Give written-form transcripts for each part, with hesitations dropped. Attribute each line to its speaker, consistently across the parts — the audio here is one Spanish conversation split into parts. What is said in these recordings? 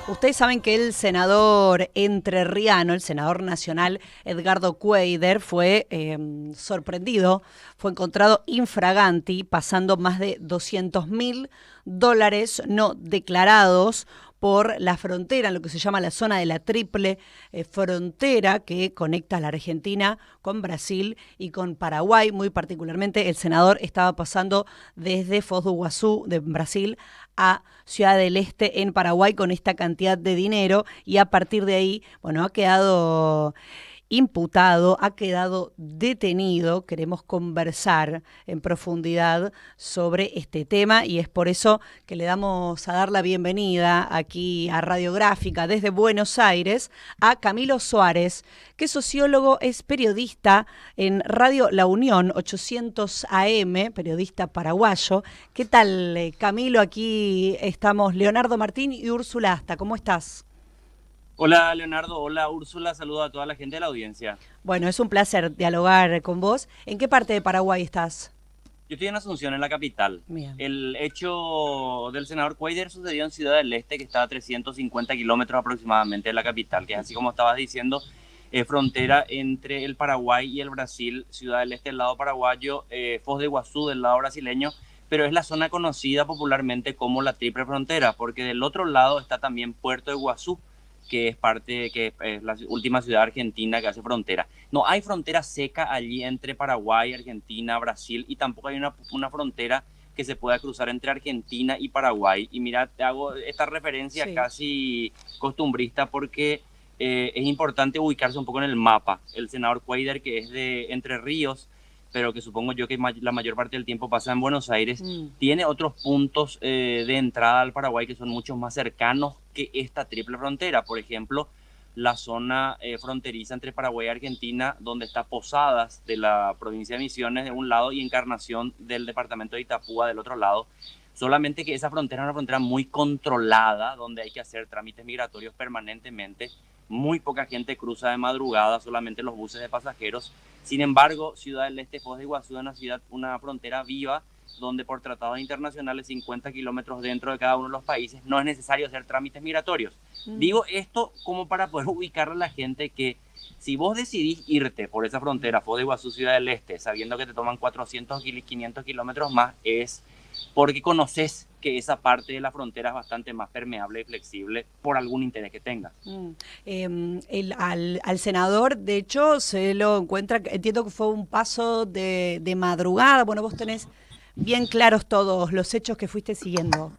Speaker 1: Ustedes saben que el senador entrerriano, el senador nacional Edgardo Cuéllar, fue sorprendido, fue encontrado infraganti, pasando más de $200.000 no declarados por la frontera, en lo que se llama la zona de la triple frontera que conecta a la Argentina con Brasil y con Paraguay. Muy particularmente, el senador estaba pasando desde Foz do Iguazú, de Brasil, a Ciudad del Este en Paraguay con esta cantidad de dinero y a partir de ahí, bueno, ha quedado imputado, ha quedado detenido. Queremos conversar en profundidad sobre este tema y es por eso que le damos a dar la bienvenida aquí a Radiográfica desde Buenos Aires a Camilo Suárez, que es sociólogo, es periodista en Radio La Unión 800 AM, periodista paraguayo. ¿Qué tal, Camilo? Aquí estamos Leonardo Martín y Úrsula Asta. ¿Cómo estás?
Speaker 2: Hola Leonardo, hola Úrsula, saludo a toda la gente de la audiencia.
Speaker 1: Bueno, es un placer dialogar con vos. ¿En qué parte de Paraguay estás?
Speaker 2: Yo estoy en Asunción, en la capital.
Speaker 1: Bien.
Speaker 2: El hecho del senador Cuéllar sucedió en Ciudad del Este, que está a 350 kilómetros aproximadamente de la capital, que es así como estabas diciendo, frontera entre el Paraguay y el Brasil. Ciudad del Este del lado paraguayo, Foz de Iguazú del lado brasileño, pero es la zona conocida popularmente como la Triple Frontera, porque del otro lado está también Puerto de Iguazú, que es parte, que es la última ciudad argentina que hace frontera. No hay frontera seca allí entre Paraguay, Argentina, Brasil, y tampoco hay una frontera que se pueda cruzar entre Argentina y Paraguay. Y mira, te hago esta referencia
Speaker 1: Sí.
Speaker 2: casi costumbrista porque es importante ubicarse un poco en el mapa. El senador Cuéllar, que es de Entre Ríos, pero que supongo yo que la mayor parte del tiempo pasa en Buenos Aires,
Speaker 1: Mm.
Speaker 2: tiene otros puntos de entrada al Paraguay que son mucho más cercanos que esta triple frontera. Por ejemplo, la zona fronteriza entre Paraguay y Argentina, donde está Posadas de la provincia de Misiones de un lado y Encarnación del departamento de Itapúa del otro lado. Solamente que esa frontera es una frontera muy controlada, donde hay que hacer trámites migratorios permanentemente. Muy poca gente cruza de madrugada, solamente los buses de pasajeros. Sin embargo, Ciudad del Este, Foz de Iguazú, es una frontera viva, donde por tratados internacionales 50 kilómetros dentro de cada uno de los países no es necesario hacer trámites migratorios.
Speaker 1: Mm.
Speaker 2: Digo esto como para poder ubicarle a la gente que si vos decidís irte por esa frontera, Foz de Iguazú, Ciudad del Este, sabiendo que te toman 400 500 kilómetros más, es porque conoces que esa parte de la frontera es bastante más permeable y flexible por algún interés que tengas.
Speaker 1: Mm. Al senador, de hecho, se lo encuentra, entiendo que fue un paso de madrugada. Bueno, vos tenés bien claros todos los hechos que fuiste siguiendo.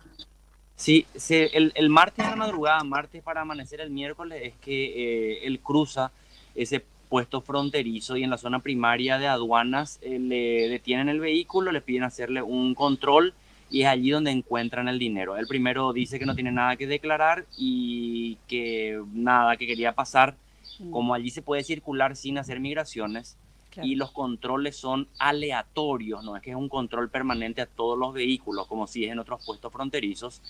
Speaker 2: Sí, el martes a la madrugada, martes para amanecer el miércoles, es que él cruza ese puesto fronterizo y en la zona primaria de aduanas le detienen el vehículo, le piden hacerle un control y es allí donde encuentran el dinero. El primero dice que no tiene nada que declarar y que nada, que quería pasar.
Speaker 1: Mm.
Speaker 2: Como allí se puede circular sin hacer migraciones
Speaker 1: Claro.
Speaker 2: y los controles son aleatorios, no es que es un control permanente a todos los vehículos como si es en otros puestos fronterizos,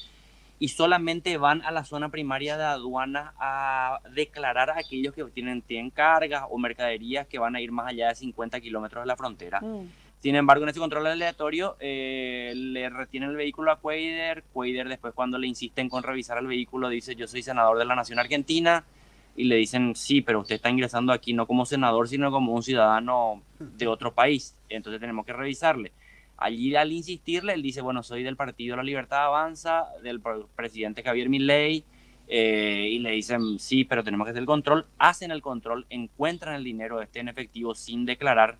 Speaker 2: y solamente van a la zona primaria de aduanas a declarar a aquellos que tienen cargas o mercaderías que van a ir más allá de 50 kilómetros de la frontera.
Speaker 1: Mm.
Speaker 2: Sin embargo, en ese control aleatorio le retienen el vehículo a Cuéllar. Cuéllar después, cuando le insisten con revisar el vehículo, dice: yo soy senador de la Nación Argentina. Y le dicen: sí, pero usted está ingresando aquí no como senador, sino como un ciudadano de otro país. Entonces tenemos que revisarle. Allí, al insistirle, él dice: bueno, soy del Partido La Libertad Avanza, del presidente Javier Milei. Y le dicen: sí, pero tenemos que hacer el control. Hacen el control, encuentran el dinero este en efectivo sin declarar.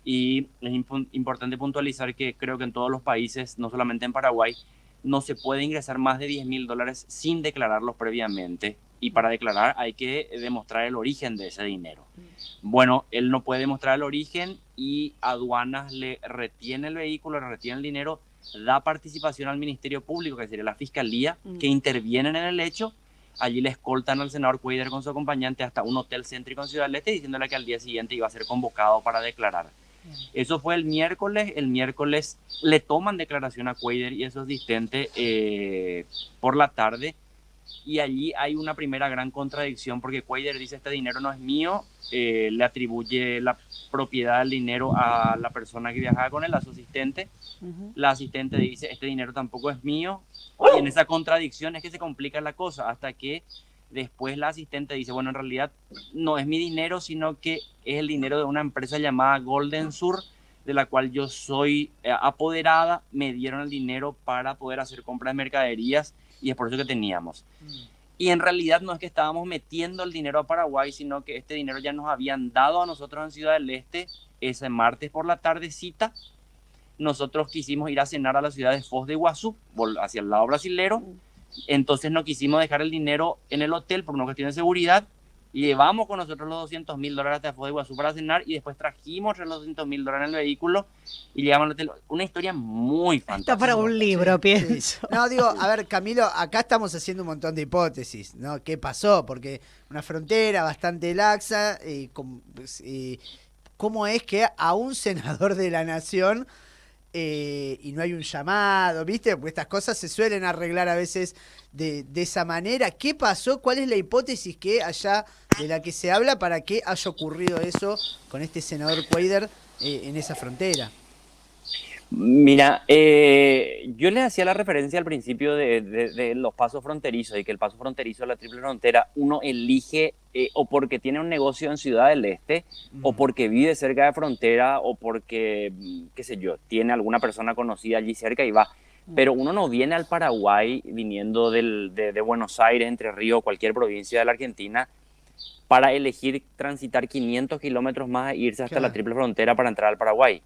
Speaker 2: Y es importante puntualizar que creo que en todos los países, no solamente en Paraguay, no se puede ingresar más de $10.000 sin declararlos previamente. Y para declarar hay que demostrar el origen de ese dinero. Bueno, él no puede demostrar el origen y aduanas le retiene el vehículo, le retiene el dinero, da participación al Ministerio Público, que sería la Fiscalía,
Speaker 1: Mm.
Speaker 2: que intervienen en el hecho. Allí le escoltan al senador Cuéllar con su acompañante hasta un hotel céntrico en Ciudad del Este, diciéndole que al día siguiente iba a ser convocado para declarar.
Speaker 1: Bien.
Speaker 2: Eso fue el miércoles le toman declaración a Cuéllar y eso es distente por la tarde. Y allí hay una primera gran contradicción porque Quaider dice este dinero no es mío, le atribuye la propiedad del dinero a la persona que viajaba con él, a su asistente. La asistente dice este dinero tampoco es mío, y en esa contradicción es que se complica la cosa hasta que después la asistente dice, bueno, en realidad no es mi dinero, sino que es el dinero de una empresa llamada Golden Sur, de la cual yo soy apoderada, me dieron el dinero para poder hacer compras de mercaderías y es por eso que teníamos. Y en realidad no es que estábamos metiendo el dinero a Paraguay, sino que este dinero ya nos habían dado a nosotros en Ciudad del Este ese martes por la tardecita. Nosotros quisimos ir a cenar a la ciudad de Foz de Iguazú, hacia el lado brasilero. Entonces no quisimos dejar el dinero en el hotel por una cuestión de seguridad. Llevamos con nosotros los $200.000 hasta Foz de Iguazú para cenar y después trajimos los $200.000 en el vehículo y llegamos al hotel. Una historia muy fantástica.
Speaker 1: Está para un libro,
Speaker 3: Sí,
Speaker 1: pienso.
Speaker 3: sí. No, digo, a ver, Camilo, acá estamos haciendo un montón de hipótesis, ¿no? ¿Qué pasó? Porque una frontera bastante laxa, ¿cómo es que a un senador de la nación y no hay un llamado, ¿viste? Porque estas cosas se suelen arreglar a veces de esa manera. ¿Qué pasó? ¿Cuál es la hipótesis que allá de la que se habla para que haya ocurrido eso con este senador Quaider en esa frontera?
Speaker 2: Mira, yo le hacía la referencia al principio de los pasos fronterizos y que el paso fronterizo de la triple frontera uno elige o porque tiene un negocio en Ciudad del Este o porque vive cerca de frontera o porque, qué sé yo, tiene alguna persona conocida allí cerca y va. Pero uno no viene al Paraguay viniendo de Buenos Aires, Entre Ríos, cualquier provincia de la Argentina para elegir transitar 500 kilómetros más e irse hasta la triple frontera para entrar al Paraguay.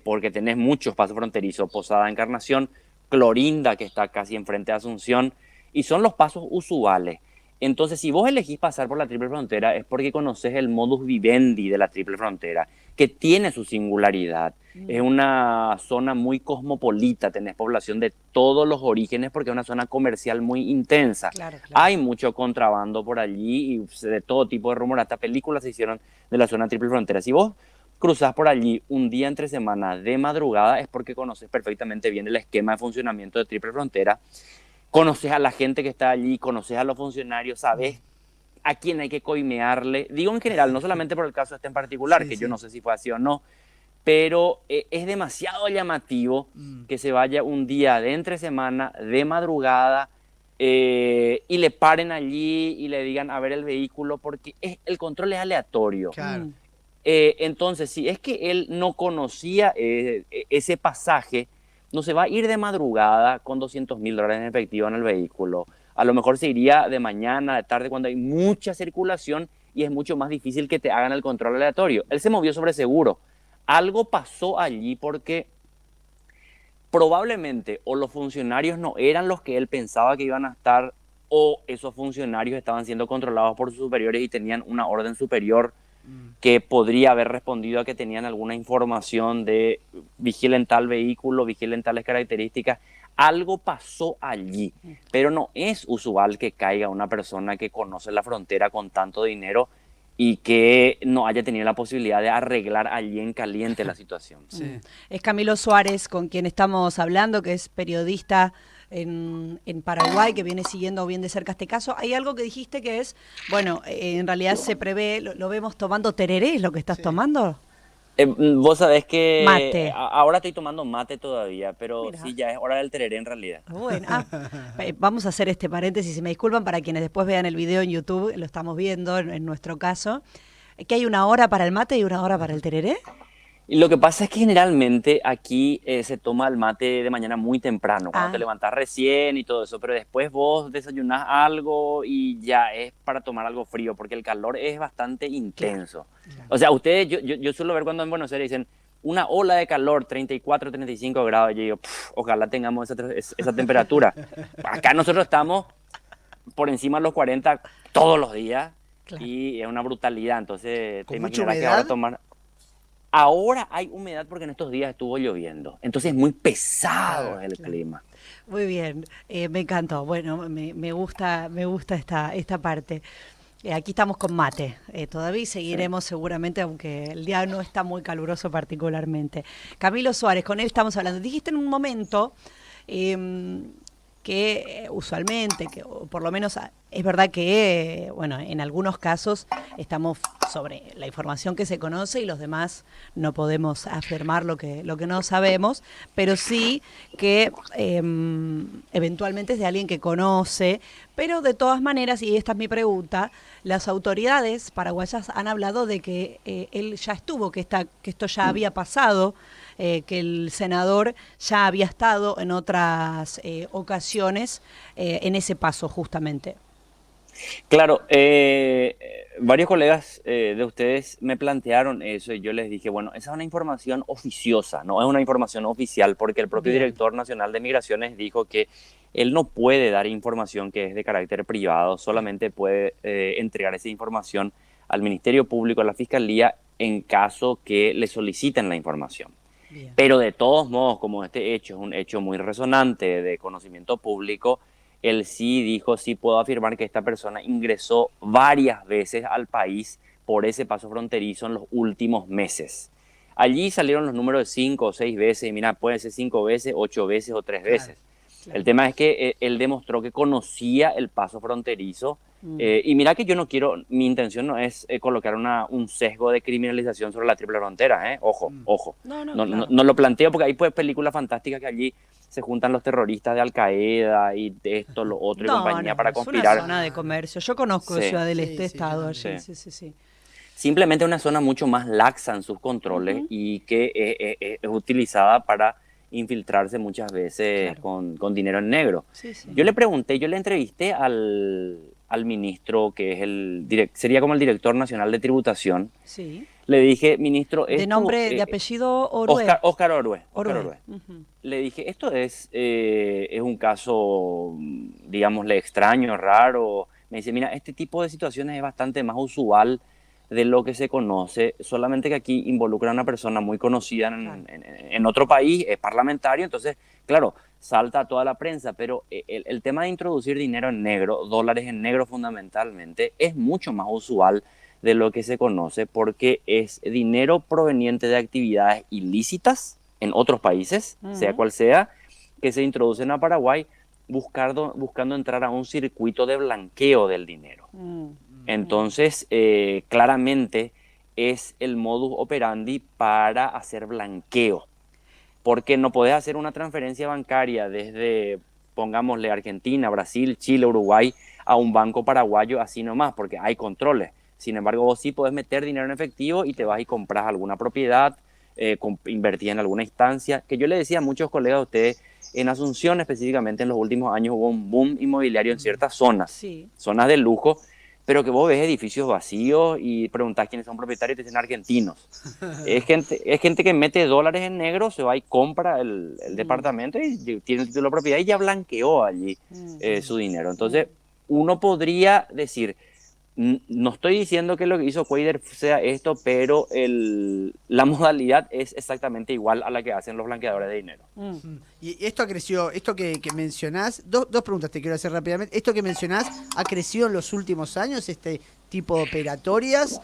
Speaker 2: Porque tenés muchos pasos fronterizos, Posada, Encarnación, Clorinda, que está casi enfrente de Asunción, y son los pasos usuales. Entonces, si vos elegís pasar por la triple frontera es porque conoces el modus vivendi de la triple frontera, que tiene su singularidad. Es una zona muy cosmopolita, tenés población de todos los orígenes porque es una zona comercial muy intensa.
Speaker 1: Claro.
Speaker 2: Hay mucho contrabando por allí y de todo tipo de rumor. Hasta películas se hicieron de la zona triple frontera. Si vos cruzás por allí un día entre semana de madrugada es porque conoces perfectamente bien el esquema de funcionamiento de triple frontera. Conoces a la gente que está allí, conoces a los funcionarios, sabes a quién hay que coimearle. Digo en general, no solamente por el caso este en particular, que yo no sé si fue así o no, pero es demasiado llamativo que se vaya un día de entre semana, de madrugada, y le paren allí y le digan a ver el vehículo, porque el control es aleatorio.
Speaker 3: Claro.
Speaker 2: Entonces, si es que él no conocía ese pasaje, no se va a ir de madrugada con $200.000 en efectivo en el vehículo. A lo mejor se iría de mañana, de tarde, cuando hay mucha circulación y es mucho más difícil que te hagan el control aleatorio. Él se movió sobre seguro. Algo pasó allí porque probablemente o los funcionarios no eran los que él pensaba que iban a estar o esos funcionarios estaban siendo controlados por sus superiores y tenían una orden superior que podría haber respondido a que tenían alguna información de vigilen tal vehículo, vigilen tales características. Algo pasó allí, pero no es usual que caiga una persona que conoce la frontera con tanto dinero y que no haya tenido la posibilidad de arreglar allí en caliente la situación.
Speaker 3: Sí.
Speaker 1: Es Camilo Suárez con quien estamos hablando, que es periodista en Paraguay, que viene siguiendo bien de cerca este caso. Hay algo que dijiste que es, bueno, en realidad se prevé, lo vemos tomando tereré, ¿es lo que estás tomando?
Speaker 2: Vos sabés que
Speaker 1: Mate.
Speaker 2: ahora estoy tomando mate todavía, pero
Speaker 1: Mira.
Speaker 2: sí, ya es hora del tereré en realidad.
Speaker 1: Bueno, vamos a hacer este paréntesis, si me disculpan, para quienes después vean el video en YouTube, lo estamos viendo en nuestro caso, que hay una hora para el mate y una hora para el tereré.
Speaker 2: Y lo que pasa es que generalmente aquí se toma el mate de mañana muy temprano, cuando te levantás recién y todo eso, pero después vos desayunás algo y ya es para tomar algo frío, porque el calor es bastante intenso. Claro. O sea, ustedes, yo suelo ver cuando en Buenos Aires dicen una ola de calor, 34, 35 grados, y yo digo, ojalá tengamos esa temperatura. Acá nosotros estamos por encima de los 40 todos los días, claro. Y es una brutalidad, entonces te imaginarás que ahora tomar... Ahora hay humedad porque en estos días estuvo lloviendo, entonces es muy pesado el clima.
Speaker 1: Muy bien, me encantó. Bueno, me gusta esta parte. Aquí estamos con mate todavía y seguiremos seguramente, aunque el día no está muy caluroso particularmente. Camilo Suárez, con él estamos hablando. Dijiste en un momento que que usualmente, o por lo menos es verdad que, bueno, en algunos casos estamos sobre la información que se conoce y los demás no podemos afirmar lo que no sabemos, pero sí que eventualmente es de alguien que conoce, pero de todas maneras, y esta es mi pregunta, las autoridades paraguayas han hablado de que él ya estuvo, que esto ya había pasado, que el senador ya había estado en otras ocasiones en ese paso justamente.
Speaker 2: Claro, varios colegas de ustedes me plantearon eso y yo les dije, bueno, esa es una información oficiosa, no es una información oficial porque el propio
Speaker 1: Bien.
Speaker 2: director nacional de Migraciones dijo que él no puede dar información que es de carácter privado, solamente puede entregar esa información al Ministerio Público, a la Fiscalía, en caso que le soliciten la información.
Speaker 1: Bien.
Speaker 2: Pero de todos modos, como este hecho es un hecho muy resonante de conocimiento público, él sí dijo, sí puedo afirmar que esta persona ingresó varias veces al país por ese paso fronterizo en los últimos meses. Allí salieron los números de 5 o 6 veces, y mira, puede ser 5 veces, 8 veces o 3
Speaker 3: Claro,
Speaker 2: veces.
Speaker 1: Claro.
Speaker 2: El tema es que él demostró que conocía el paso fronterizo. Y mira que yo no quiero, mi intención no es colocar un sesgo de criminalización sobre la triple frontera, ¿eh? Ojo, ojo.
Speaker 1: No, no,
Speaker 2: No, no,
Speaker 1: claro.
Speaker 2: no lo planteo porque hay pues películas fantásticas que allí se juntan los terroristas de Al Qaeda y de esto, lo otro y
Speaker 1: No,
Speaker 2: compañía
Speaker 1: no,
Speaker 2: para
Speaker 1: es una
Speaker 2: conspirar.
Speaker 1: zona de comercio. Yo conozco
Speaker 2: Sí,
Speaker 1: Ciudad del
Speaker 3: sí,
Speaker 1: Este, he
Speaker 3: sí, yo
Speaker 1: estado
Speaker 3: también.
Speaker 1: allí,
Speaker 2: sí.
Speaker 1: sí, sí, sí.
Speaker 2: Simplemente una zona mucho más laxa en sus controles
Speaker 1: Ujú,
Speaker 2: y que es utilizada para infiltrarse muchas veces
Speaker 1: claro.
Speaker 2: con dinero en negro.
Speaker 1: Sí, sí.
Speaker 2: Yo le pregunté, yo le entrevisté al ministro que es sería como el director nacional de tributación.
Speaker 1: Sí.
Speaker 2: Le dije, ministro,
Speaker 1: De
Speaker 2: esto,
Speaker 1: nombre, de apellido Orué.
Speaker 2: Oscar Orue, Oscar
Speaker 1: Orué.
Speaker 2: Orue.
Speaker 1: Ujú.
Speaker 2: Le dije, esto es un caso, digámosle, extraño, raro. Me dice, mira, este tipo de situaciones es bastante más usual de lo que se conoce, solamente que aquí involucra a una persona muy conocida
Speaker 1: Claro.
Speaker 2: en otro país, es parlamentario, entonces, claro, salta a toda la prensa, pero el tema de introducir dinero en negro, dólares en negro fundamentalmente, es mucho más usual de lo que se conoce porque es dinero proveniente de actividades ilícitas en otros países, sea
Speaker 1: Ujú.
Speaker 2: cual sea, que se introducen a Paraguay buscando entrar a un circuito de blanqueo del dinero.
Speaker 1: Mm, mm,
Speaker 2: Entonces, claramente es el modus operandi para hacer blanqueo, porque no podés hacer una transferencia bancaria desde, pongámosle, Argentina, Brasil, Chile, Uruguay, a un banco paraguayo así nomás, porque hay controles. Sin embargo, vos sí podés meter dinero en efectivo y te vas y compras alguna propiedad, invertir en alguna instancia, que yo le decía a muchos colegas de ustedes, en Asunción específicamente en los últimos años hubo un boom inmobiliario en ciertas zonas,
Speaker 1: sí.
Speaker 2: zonas de lujo, pero que vos ves edificios vacíos y preguntás quiénes son propietarios y te dicen argentinos. Es gente que mete dólares en negro, se va y compra el
Speaker 1: Mm,
Speaker 2: departamento y tiene el título de propiedad y ya blanqueó allí
Speaker 1: mm,
Speaker 2: su dinero.
Speaker 1: mm.
Speaker 2: Entonces, uno podría decir, no estoy diciendo que lo que hizo Cuader sea esto, pero la modalidad es exactamente igual a la que hacen los blanqueadores de dinero.
Speaker 1: Mm.
Speaker 3: Y esto creció, esto que mencionás, dos preguntas te quiero hacer rápidamente. Esto que mencionás, ¿ha crecido en los últimos años este tipo de operatorias?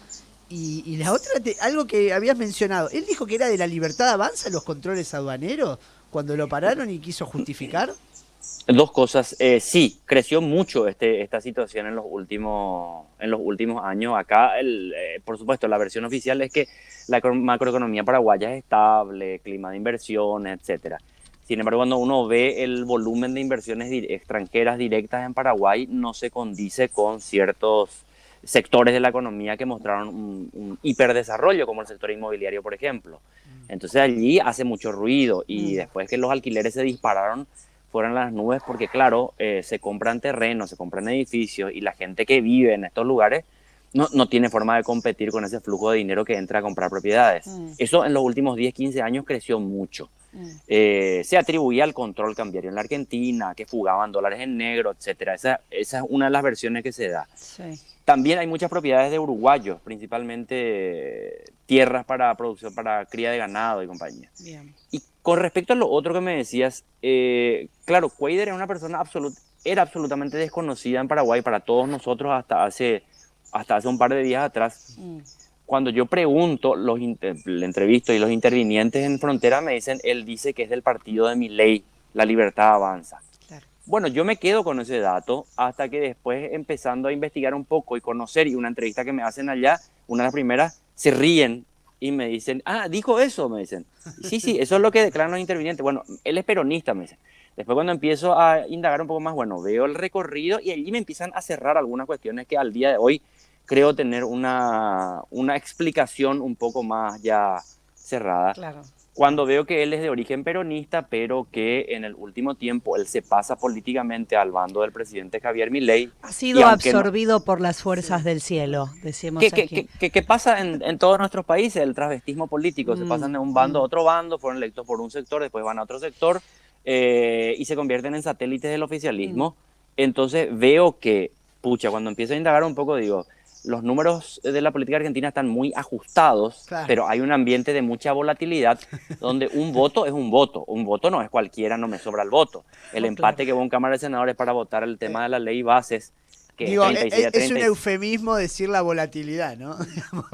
Speaker 3: Y la otra, algo que habías mencionado, él dijo que era de la Libertad Avanza los controles aduaneros cuando lo pararon y quiso justificar.
Speaker 2: Dos cosas. Sí, creció mucho esta situación en los últimos años. Acá, por supuesto, la versión oficial es que la macroeconomía paraguaya es estable, clima de inversiones, etcétera. Sin embargo, cuando uno ve el volumen de inversiones extranjeras directas en Paraguay, no se condice con ciertos sectores de la economía que mostraron un hiperdesarrollo, como el sector inmobiliario, por ejemplo. Entonces allí hace mucho ruido y
Speaker 1: Mm.
Speaker 2: después que los alquileres se dispararon, fueron las nubes porque, claro, se compran terrenos, se compran edificios y la gente que vive en estos lugares no tiene forma de competir con ese flujo de dinero que entra a comprar propiedades.
Speaker 1: Mm.
Speaker 2: Eso en los últimos 10, 15 años creció mucho.
Speaker 1: Mm.
Speaker 2: Se atribuía al control cambiario en la Argentina, que fugaban dólares en negro, etcétera. Esa es una de las versiones que se da.
Speaker 1: Sí.
Speaker 2: También hay muchas propiedades de uruguayos, principalmente tierras para producción, para cría de ganado y compañía.
Speaker 1: Bien.
Speaker 2: Y con respecto a lo otro que me decías, claro, Cuader era una persona era absolutamente desconocida en Paraguay para todos nosotros hasta hace un par de días atrás.
Speaker 1: Mm.
Speaker 2: Cuando yo pregunto, le entrevisto y los intervinientes en frontera me dicen, él dice que es del partido de Milei, La Libertad Avanza.
Speaker 1: Claro.
Speaker 2: Bueno, yo me quedo con ese dato hasta que después, empezando a investigar un poco y conocer, y una entrevista que me hacen allá, una de las primeras, se ríen y me dicen, ah, dijo eso, me dicen. Sí, sí, eso es lo que declaran los intervinientes. Bueno, él es peronista, me dicen. Después cuando empiezo a indagar un poco más, bueno, veo el recorrido y allí me empiezan a cerrar algunas cuestiones que al día de hoy creo tener una explicación un poco más ya cerrada.
Speaker 1: Claro.
Speaker 2: Cuando veo que él es de origen peronista, pero que en el último tiempo él se pasa políticamente al bando del presidente Javier Milei,
Speaker 1: Ha
Speaker 2: y
Speaker 1: sido
Speaker 2: aunque no...
Speaker 1: absorbido por las
Speaker 3: Sí.
Speaker 1: fuerzas del cielo, decimos aquí.
Speaker 2: ¿Qué pasa en todos nuestros países? El travestismo político, se pasan
Speaker 1: Mm,
Speaker 2: de un bando a
Speaker 1: mm,
Speaker 2: otro bando, fueron electos por un sector, después van a otro sector, y se convierten en satélites del
Speaker 1: mm.
Speaker 2: oficialismo. Entonces veo que, pucha, cuando empiezo a indagar un poco, digo, los números de la política argentina están muy ajustados,
Speaker 3: Claro.
Speaker 2: pero hay un ambiente de mucha volatilidad donde un voto no es cualquiera, no me sobra el voto. El
Speaker 1: Oh, claro.
Speaker 2: empate que hubo en Cámara de Senadores para votar el tema de la ley bases, que es
Speaker 3: Digo,
Speaker 2: 36 a
Speaker 3: es un
Speaker 2: 36.
Speaker 3: eufemismo decir la volatilidad, ¿no? Es un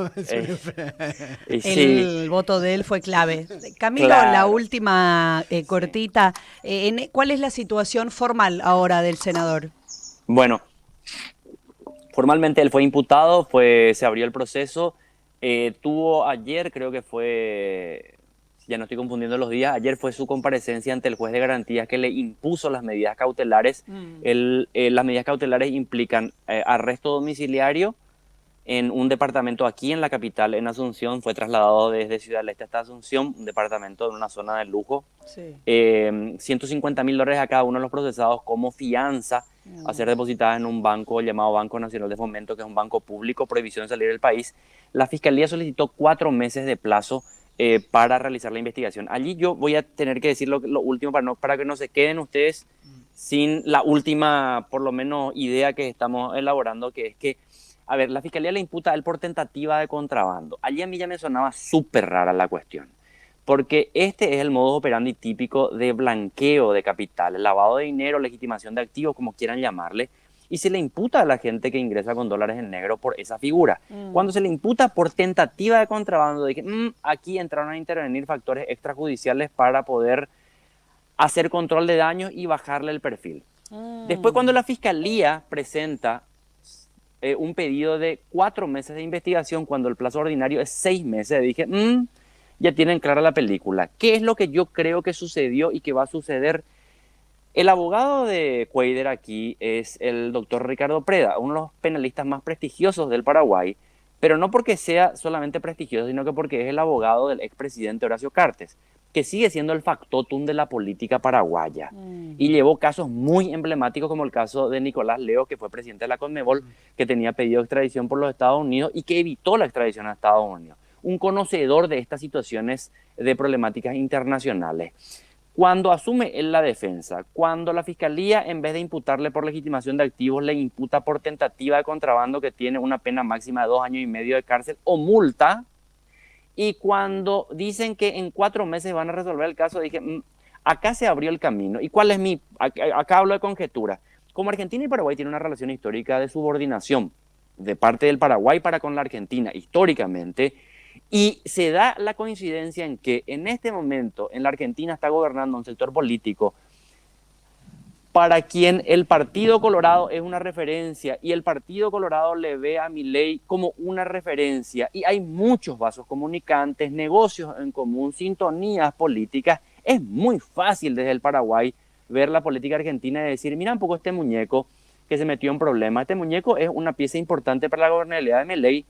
Speaker 2: Eh, sí,
Speaker 1: El voto de él fue clave. Camilo, la
Speaker 2: claro.
Speaker 1: última
Speaker 2: Sí.
Speaker 1: cortita. ¿Cuál es la situación formal ahora del senador?
Speaker 2: Bueno, formalmente él fue imputado, se abrió el proceso, tuvo ayer, creo que fue, ya no estoy confundiendo los días, ayer fue su comparecencia ante el juez de garantías que le impuso las medidas cautelares.
Speaker 1: Mm,
Speaker 2: Las medidas cautelares implican arresto domiciliario en un departamento aquí en la capital, en Asunción. Fue trasladado desde Ciudad del Este hasta Asunción, un departamento en una zona de lujo.
Speaker 1: sí.
Speaker 2: $150.000 a cada uno de los procesados como fianza a
Speaker 1: Mm,
Speaker 2: ser depositadas en un banco llamado Banco Nacional de Fomento, que es un banco público, prohibición de salir del país. La Fiscalía solicitó 4 meses de plazo para realizar la investigación. Allí yo voy a tener que decir lo último para que no se queden ustedes sin la última, por lo menos, idea que estamos elaborando, que es que, a ver, la Fiscalía le imputa a él por tentativa de contrabando. Allí a mí ya me sonaba súper rara la cuestión, porque este es el modus operandi típico de blanqueo de capital, lavado de dinero, legitimación de activos, como quieran llamarle, y se le imputa a la gente que ingresa con dólares en negro por esa figura.
Speaker 1: mm,
Speaker 2: Cuando se le imputa por tentativa de contrabando, de que aquí entraron a intervenir factores extrajudiciales para poder hacer control de daños y bajarle el perfil. Después, cuando
Speaker 1: mm.
Speaker 2: la fiscalía presenta un pedido de 4 meses de investigación, cuando el plazo ordinario es 6 meses, dije, ya tienen clara la película. ¿Qué es lo que yo creo que sucedió y que va a suceder? El abogado de Cuader aquí es el doctor Ricardo Preda, uno de los penalistas más prestigiosos del Paraguay, pero no porque sea solamente prestigioso, sino que porque es el abogado del expresidente Horacio Cartes, que sigue siendo el factotum de la política paraguaya. Y
Speaker 1: Mm.
Speaker 2: llevó casos muy emblemáticos como el caso de Nicolás Leo, que fue presidente de la Conmebol, que tenía pedido extradición por los Estados Unidos y que evitó la extradición a Estados Unidos. Un conocedor de estas situaciones de problemáticas internacionales. Cuando asume él la defensa, cuando la fiscalía, en vez de imputarle por legitimación de activos, le imputa por tentativa de contrabando, que tiene una pena máxima de 2 años y medio de cárcel o multa, y cuando dicen que en 4 meses van a resolver el caso, dije, acá se abrió el camino. ¿Y cuál es acá hablo de conjetura? Como Argentina y Paraguay tienen una relación histórica de subordinación de parte del Paraguay para con la Argentina, históricamente, y se da la coincidencia en que en este momento en la Argentina está gobernando un sector político para quien el Partido Colorado es una referencia y el Partido Colorado le ve a Milei como una referencia, y hay muchos vasos comunicantes, negocios en común, sintonías políticas. Es muy fácil desde el Paraguay ver la política argentina y decir, mira un poco este muñeco que se metió en problemas, este muñeco es una pieza importante para la gobernabilidad de Milei.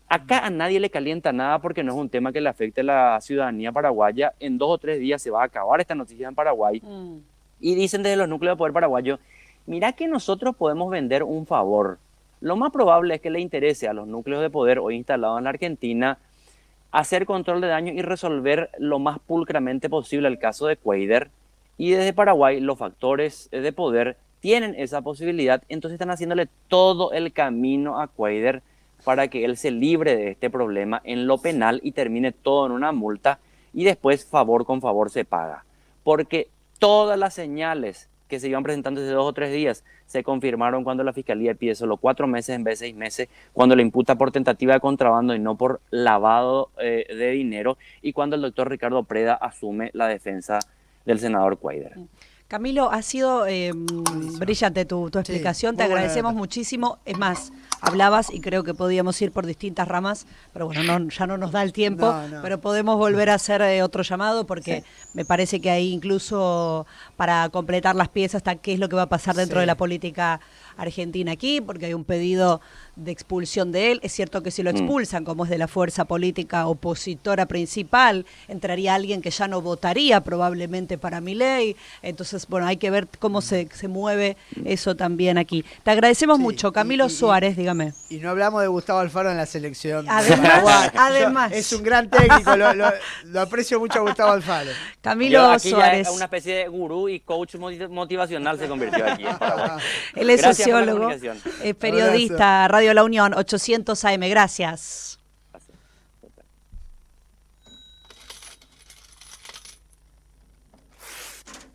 Speaker 2: Acá a nadie le calienta nada porque no es un tema que le afecte a la ciudadanía paraguaya. En 2 o 3 días se va a acabar esta noticia en Paraguay.
Speaker 1: Mm.
Speaker 2: Y dicen desde los núcleos de poder paraguayos, mira que nosotros podemos vender un favor. Lo más probable es que le interese a los núcleos de poder hoy instalados en la Argentina hacer control de daño y resolver lo más pulcramente posible el caso de Cuader. Y desde Paraguay los factores de poder tienen esa posibilidad, entonces están haciéndole todo el camino a Cuader para que él se libre de este problema en lo penal y termine todo en una multa, y después favor con favor se paga. Porque todas las señales que se iban presentando desde 2 o 3 días se confirmaron cuando la fiscalía pide solo 4 meses en vez de 6 meses, cuando le imputa por tentativa de contrabando y no por lavado de dinero, y cuando el doctor Ricardo Preda asume la defensa del senador Cuader.
Speaker 1: Camilo, ha sido brillante tu explicación, te
Speaker 3: muy buena
Speaker 1: agradecemos
Speaker 3: data.
Speaker 1: muchísimo. Es más, hablabas y creo que podíamos ir por distintas ramas, pero bueno, ya no nos da el tiempo,
Speaker 3: No.
Speaker 1: pero podemos volver a hacer otro llamado porque me parece que ahí incluso para completar las piezas hasta qué es lo que va a pasar dentro
Speaker 3: Sí.
Speaker 1: de la política argentina aquí, porque hay un pedido de expulsión de él. Es cierto que si lo expulsan, como es de la fuerza política opositora principal, entraría alguien que ya no votaría probablemente para Milei. Entonces, bueno, hay que ver cómo se mueve eso también aquí. Te agradecemos
Speaker 3: Sí,
Speaker 1: mucho. Camilo
Speaker 3: y-
Speaker 1: Suárez, dígame.
Speaker 3: Y no hablamos de Gustavo Alfaro en la selección.
Speaker 1: Además,
Speaker 3: Yo-
Speaker 1: además.
Speaker 3: es un gran técnico, lo aprecio mucho a Gustavo Alfaro.
Speaker 1: Camilo
Speaker 2: Aquí
Speaker 1: Suárez.
Speaker 2: ya una especie de gurú y coach motivacional se convirtió aquí en Paraguay.
Speaker 1: Él es
Speaker 2: Gracias por la
Speaker 1: sociólogo,
Speaker 2: comunicación.
Speaker 1: es periodista, Radio La Unión, 800 AM. Gracias.